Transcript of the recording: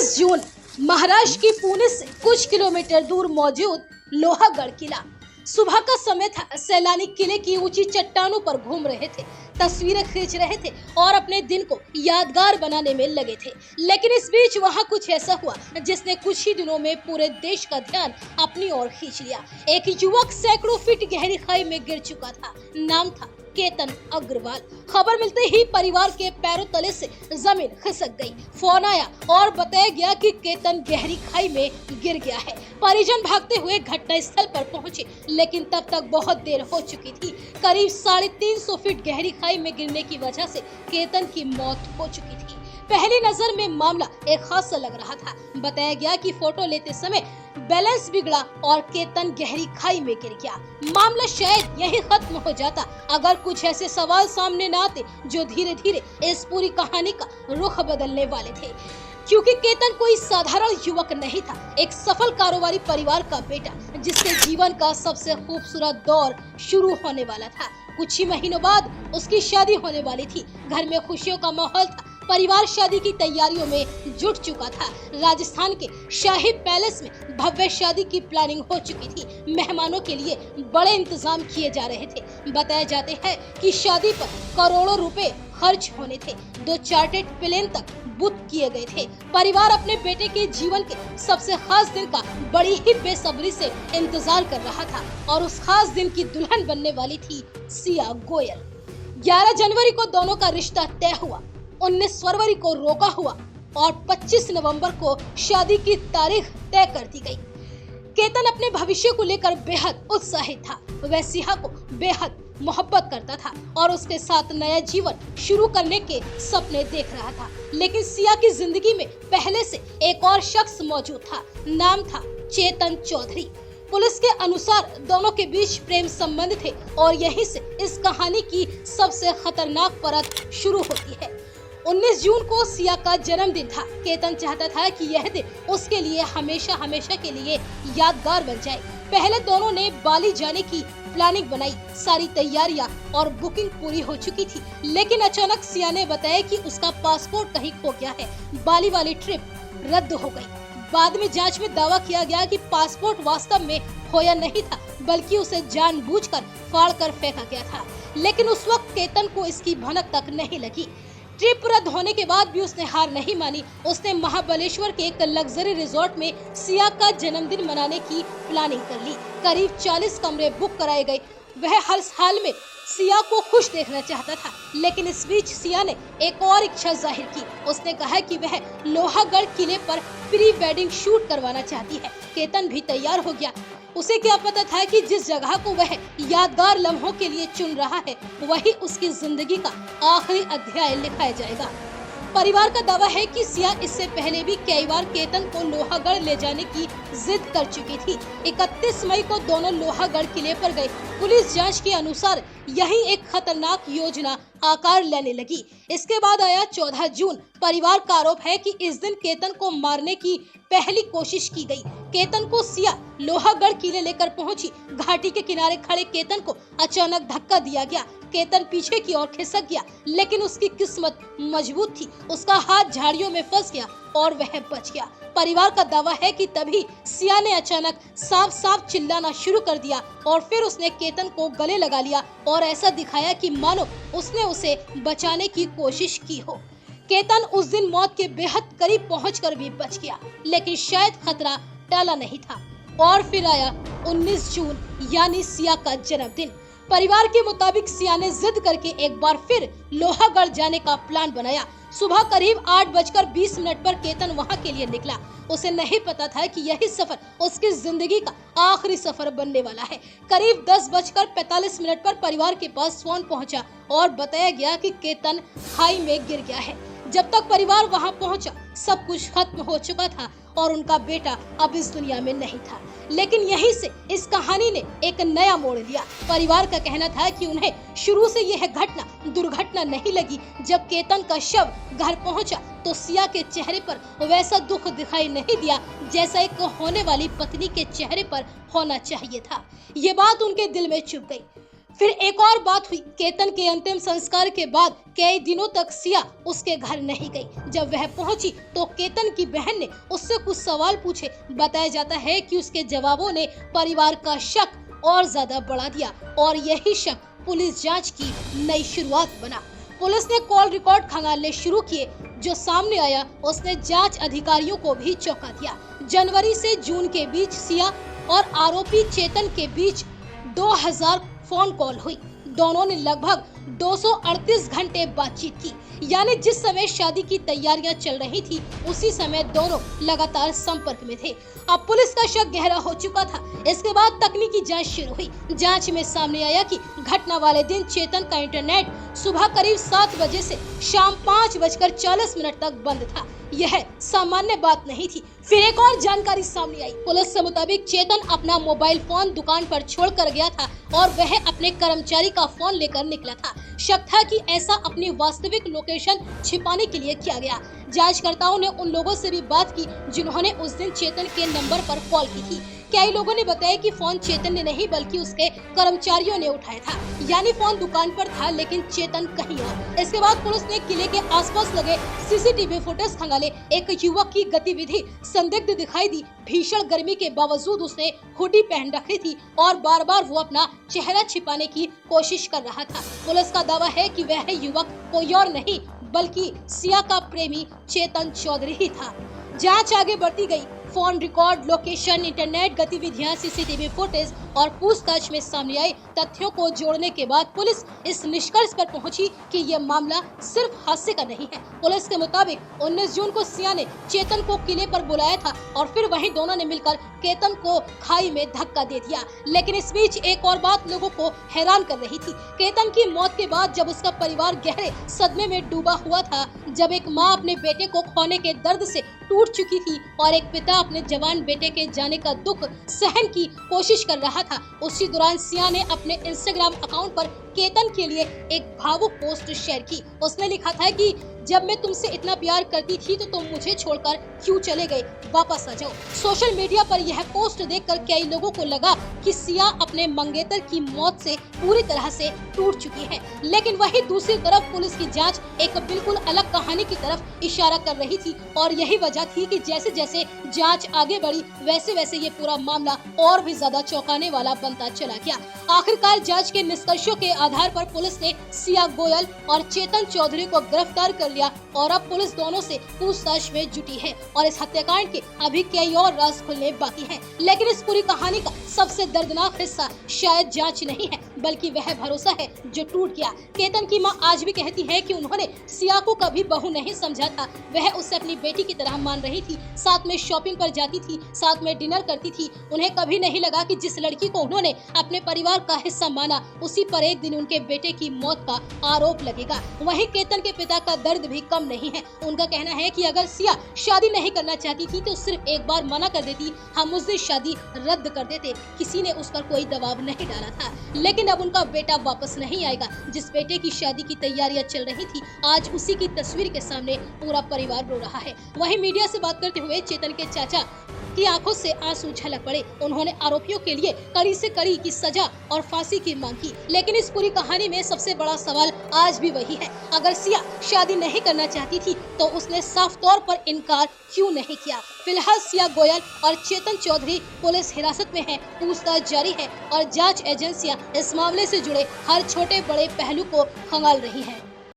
19 जून महाराष्ट्र की पुणे से कुछ किलोमीटर दूर मौजूद लोहागढ़ किला। सुबह का समय था। सैलानी किले की ऊंची चट्टानों पर घूम रहे थे, तस्वीरें खींच रहे थे और अपने दिन को यादगार बनाने में लगे थे। लेकिन इस बीच वहां कुछ ऐसा हुआ जिसने कुछ ही दिनों में पूरे देश का ध्यान अपनी ओर खींच लिया। एक युवक सैकड़ों फीट गहरी खाई में गिर चुका था। नाम था केतन अग्रवाल। खबर मिलते ही परिवार के पैरों तले से जमीन खिसक गई। फोन आया और बताया गया कि केतन गहरी खाई में गिर गया है। परिजन भागते हुए घटना स्थल पर पहुंचे, लेकिन तब तक बहुत देर हो चुकी थी। करीब 350 फीट गहरी खाई में गिरने की वजह से केतन की मौत हो चुकी थी। पहली नजर में मामला एक खासा लग रहा था। बताया गया कि फोटो लेते समय बैलेंस बिगड़ा और केतन गहरी खाई में गिर गया। मामला शायद यही खत्म हो जाता अगर कुछ ऐसे सवाल सामने न आते जो धीरे धीरे इस पूरी कहानी का रुख बदलने वाले थे। क्योंकि केतन कोई साधारण युवक नहीं था, एक सफल कारोबारी परिवार का बेटा जिसके जीवन का सबसे खूबसूरत दौर शुरू होने वाला था। कुछ ही महीनों बाद उसकी शादी होने वाली थी। घर में खुशियों का माहौल था। परिवार शादी की तैयारियों में जुट चुका था। राजस्थान के शाही पैलेस में भव्य शादी की प्लानिंग हो चुकी थी। मेहमानों के लिए बड़े इंतजाम किए जा रहे थे। बताया जाते हैं कि शादी पर करोड़ों रुपए खर्च होने थे। 2 चार्टर्ड प्लेन तक बुक किए गए थे। परिवार अपने बेटे के जीवन के सबसे खास दिन का बड़ी ही बेसब्री से इंतजार कर रहा था और उस खास दिन की दुल्हन बनने वाली थी सिया गोयल। 11 जनवरी को दोनों का रिश्ता तय हुआ। 19 फरवरी को रोका हुआ और 25 नवंबर को शादी की तारीख तय कर दी गई। केतन अपने भविष्य को लेकर बेहद उत्साहित था। वह सिया को बेहद मोहब्बत करता था और उसके साथ नया जीवन शुरू करने के सपने देख रहा था। लेकिन सिया की जिंदगी में पहले से एक और शख्स मौजूद था। नाम था चेतन चौधरी। पुलिस के अनुसार दोनों के बीच प्रेम संबंध थे और यहीं से इस कहानी की सबसे खतरनाक परत शुरू होती है। 19 जून को सिया का जन्मदिन था। केतन चाहता था कि यह दिन उसके लिए हमेशा हमेशा के लिए यादगार बन जाए। पहले दोनों ने बाली जाने की प्लानिंग बनाई। सारी तैयारियां और बुकिंग पूरी हो चुकी थी, लेकिन अचानक सिया ने बताया कि उसका पासपोर्ट कहीं खो गया है। बाली वाली ट्रिप रद्द हो गई। बाद में जांच में दावा किया गया कि पासपोर्ट वास्तव में खोया नहीं था, बल्कि उसे जानबूझकर फाड़कर फेंका गया था। लेकिन उस वक्त केतन को इसकी भनक तक नहीं लगी। ट्रिप रद्द होने के बाद भी उसने हार नहीं मानी। उसने महाबलेश्वर के एक लग्जरी रिजॉर्ट में सिया का जन्मदिन मनाने की प्लानिंग कर ली। करीब 40 कमरे बुक कराए गए। वह हर हाल में सिया को खुश देखना चाहता था, लेकिन इस बीच सिया ने एक और इच्छा जाहिर की। उसने कहा कि वह लोहागढ़ किले पर प्री वेडिंग शूट करवाना चाहती है। केतन भी तैयार हो गया। उसे क्या पता था कि जिस जगह को वह यादगार लम्हों के लिए चुन रहा है, वही उसकी जिंदगी का आखिरी अध्याय लिखाया जाएगा। परिवार का दावा है कि सिया इससे पहले भी कई बार केतन को लोहागढ़ ले जाने की जिद कर चुकी थी। 31 मई को दोनों लोहागढ़ किले पर गए। पुलिस जांच के अनुसार यही एक खतरनाक योजना आकार लेने लगी। इसके बाद आया 14 जून। परिवार का आरोप है कि इस दिन केतन को मारने की पहली कोशिश की गई। केतन को सिया लोहागढ़ किले लेकर पहुंची। घाटी के किनारे खड़े केतन को अचानक धक्का दिया गया। केतन पीछे की ओर खिसक गया, लेकिन उसकी किस्मत मजबूत थी। उसका हाथ झाड़ियों में फंस गया और वह बच गया। परिवार का दावा है कि तभी सिया ने अचानक साफ साफ चिल्लाना शुरू कर दिया और फिर उसने केतन को गले लगा लिया और ऐसा दिखाया कि मानो उसने उसे बचाने की कोशिश की हो। केतन उस दिन मौत के बेहद करीब पहुंचकर भी बच गया, लेकिन शायद खतरा टला नहीं था। और फिर आया 19 जून यानी सिया का जन्मदिन। परिवार के मुताबिक सिया ने जिद करके एक बार फिर लोहागढ़ जाने का प्लान बनाया। सुबह करीब 8:20 पर केतन वहां के लिए निकला। उसे नहीं पता था कि यही सफर उसकी जिंदगी का आखिरी सफर बनने वाला है। करीब 10:45 पर परिवार के पास फोन पहुंचा और बताया गया कि केतन खाई में गिर गया है। जब तक परिवार वहां पहुंचा, सब कुछ खत्म हो चुका था और उनका बेटा अब इस दुनिया में नहीं था। लेकिन यहीं से इस कहानी ने एक नया मोड़ लिया। परिवार का कहना था कि उन्हें शुरू से यह घटना दुर्घटना नहीं लगी। जब केतन का शव घर पहुंचा तो सिया के चेहरे पर वैसा दुख दिखाई नहीं दिया जैसा एक होने वाली पत्नी के चेहरे पर होना चाहिए था। ये बात उनके दिल में चुभ गई। फिर एक और बात हुई। केतन के अंतिम संस्कार के बाद कई दिनों तक सिया उसके घर नहीं गई। जब वह पहुंची तो केतन की बहन ने उससे कुछ सवाल पूछे। बताया जाता है कि उसके जवाबों ने परिवार का शक और ज्यादा बढ़ा दिया और यही शक पुलिस जांच की नई शुरुआत बना। पुलिस ने कॉल रिकॉर्ड खंगालने शुरू किए। जो सामने आया उसने जांच अधिकारियों को भी चौंका दिया। जनवरी से जून के बीच सिया और आरोपी चेतन के बीच 2000 फोन कॉल हुई। दोनों ने लगभग 238 घंटे बातचीत की, यानी जिस समय शादी की तैयारियां चल रही थी उसी समय दोनों लगातार संपर्क में थे। अब पुलिस का शक गहरा हो चुका था। इसके बाद तकनीकी जांच शुरू हुई। जांच में सामने आया कि घटना वाले दिन चेतन का इंटरनेट सुबह करीब 7 बजे से शाम 5:40 तक बंद था। यह सामान्य बात नहीं थी। फिर एक और जानकारी सामने आई। पुलिस के मुताबिक चेतन अपना मोबाइल फोन दुकान पर छोड़कर गया था और वह अपने कर्मचारी का फोन लेकर निकला था। शक था कि ऐसा अपनी वास्तविक लोकेशन छिपाने के लिए किया गया। जांचकर्ताओं ने उन लोगों से भी बात की जिन्होंने उस दिन चेतन के नंबर पर कॉल की थी। कई लोगों ने बताया कि फोन चेतन ने नहीं बल्कि उसके कर्मचारियों ने उठाया था, यानी फोन दुकान पर था लेकिन चेतन कहीं और। इसके बाद पुलिस ने किले के आसपास लगे सीसीटीवी फुटेज खंगाले। एक युवक की गतिविधि संदिग्ध दिखाई दी। भीषण गर्मी के बावजूद उसने हुडी पहन रखी थी और बार बार वो अपना चेहरा छिपाने की कोशिश कर रहा था। पुलिस का दावा है कि वह युवक कोई और नहीं बल्कि सिया का प्रेमी चेतन चौधरी ही था। जांच आगे बढ़ती गई। फोन रिकॉर्ड, लोकेशन, इंटरनेट गतिविधियां, सीसीटीवी फुटेज और पूछताछ में सामने आए तथ्यों को जोड़ने के बाद पुलिस इस निष्कर्ष पर पहुंची कि यह मामला सिर्फ हादसे का नहीं है। पुलिस के मुताबिक 19 जून को सिया ने चेतन को किले पर बुलाया था और फिर वहीं दोनों ने मिलकर केतन को खाई में धक्का दे दिया। लेकिन इस बीच एक और बात लोगों को हैरान कर रही थी। केतन की मौत के बाद जब उसका परिवार गहरे सदमे में डूबा हुआ था, जब एक माँ अपने बेटे को खोने के दर्द से टूट चुकी थी और एक पिता अपने जवान बेटे के जाने का दुख सहन की कोशिश कर रहा था, उसी दौरान सिया ने अपने इंस्टाग्राम अकाउंट पर केतन के लिए एक भावुक पोस्ट शेयर की। उसने लिखा था कि जब मैं तुमसे इतना प्यार करती थी तो तुम मुझे छोड़कर क्यों चले गए, वापस आ जाओ। सोशल मीडिया पर यह पोस्ट देखकर कई लोगों को लगा कि सिया अपने मंगेतर की मौत से पूरी तरह से टूट चुकी है। लेकिन वही दूसरी तरफ पुलिस की जांच एक बिल्कुल अलग कहानी की तरफ इशारा कर रही थी और यही वजह थी कि जैसे जैसे जांच आगे बढ़ी वैसे वैसे ये पूरा मामला और भी ज्यादा चौंकाने वाला बनता चला गया। आखिरकार जांच के निष्कर्षों के आधार पर पुलिस ने सिया गोयल और चेतन चौधरी को गिरफ्तार कर लिया और अब पुलिस दोनों से पूछताछ में जुटी है और इस हत्याकांड के अभी कई और राज खुलने बाकी हैं। लेकिन इस पूरी कहानी का सबसे दर्दनाक हिस्सा शायद जांच नहीं है बल्कि वह भरोसा है जो टूट गया। केतन की मां आज भी कहती है कि उन्होंने सिया को कभी बहू नहीं समझा था। वह उसे अपनी बेटी की तरह मान रही थी, साथ में शॉपिंग पर जाती थी, साथ में डिनर करती थी। उन्हें कभी नहीं लगा कि जिस लड़की को उन्होंने अपने परिवार का हिस्सा माना उसी पर एक दिन उनके बेटे की मौत का आरोप लगेगा। वहीं केतन के पिता का दर्द भी कम नहीं है। उनका कहना है कि अगर सिया शादी नहीं करना चाहती थी तो सिर्फ एक बार मना कर देती, हम उस दिन शादी रद्द कर देते। किसी ने उस पर कोई दबाव नहीं डाला था। लेकिन अब उनका बेटा वापस नहीं आएगा। जिस बेटे की शादी की तैयारियां चल रही थी आज उसी की तस्वीर के सामने पूरा परिवार रो रहा है। वहीं मीडिया से बात करते हुए चेतन के चाचा की आंखों से आंसू झलक पड़े। उन्होंने आरोपियों के लिए कड़ी से कड़ी की सजा और फांसी की मांग की। लेकिन इस पूरी कहानी में सबसे बड़ा सवाल आज भी वही है, अगर सिया शादी नहीं करना चाहती थी तो उसने साफ तौर पर इनकार क्यों नहीं किया। फिलहाल सिया गोयल और चेतन चौधरी पुलिस हिरासत में है, पूछताछ जारी है और जांच एजेंसियां इस मामले से जुड़े हर छोटे बड़े पहलू को खंगाल रही हैं।